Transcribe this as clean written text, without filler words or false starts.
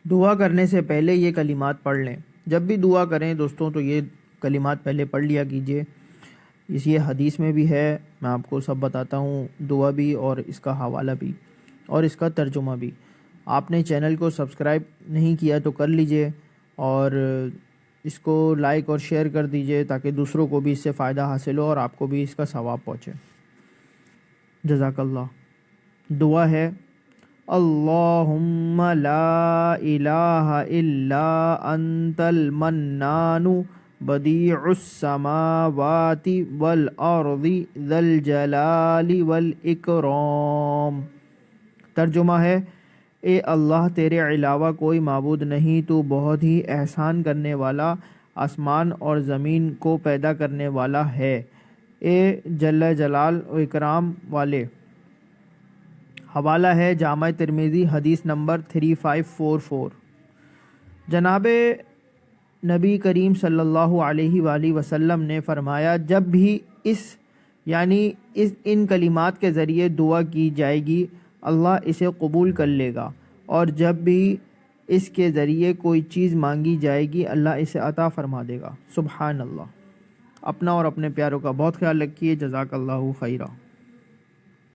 دعا کرنے سے پہلے یہ کلمات پڑھ لیں۔ جب بھی دعا کریں دوستوں تو یہ کلمات پہلے پڑھ لیا کیجئے۔ یہ حدیث میں بھی ہے، میں آپ کو سب بتاتا ہوں، دعا بھی اور اس کا حوالہ بھی اور اس کا ترجمہ بھی۔ آپ نے چینل کو سبسکرائب نہیں کیا تو کر لیجئے اور اس کو لائک اور شیئر کر دیجئے تاکہ دوسروں کو بھی اس سے فائدہ حاصل ہو اور آپ کو بھی اس کا ثواب پہنچے۔ جزاک اللہ۔ دعا ہے: اللہم لا الہ الا انت المنان بدیع السماوات والارض ذی الجلال والاکرام۔ ترجمہ ہے: اے اللہ تیرے علاوہ کوئی معبود نہیں، تو بہت ہی احسان کرنے والا، آسمان اور زمین کو پیدا کرنے والا ہے، اے جل جلال و اکرام والے۔ حوالہ ہے جامع ترمذی، حدیث نمبر 3544۔ جناب نبی کریم صلی اللہ علیہ وآلہ وسلم نے فرمایا، جب بھی ان کلمات کے ذریعے دعا کی جائے گی اللہ اسے قبول کر لے گا، اور جب بھی اس کے ذریعے کوئی چیز مانگی جائے گی اللہ اسے عطا فرما دے گا۔ سبحان اللہ۔ اپنا اور اپنے پیاروں کا بہت خیال رکھیے۔ جزاک اللہ خیرہ۔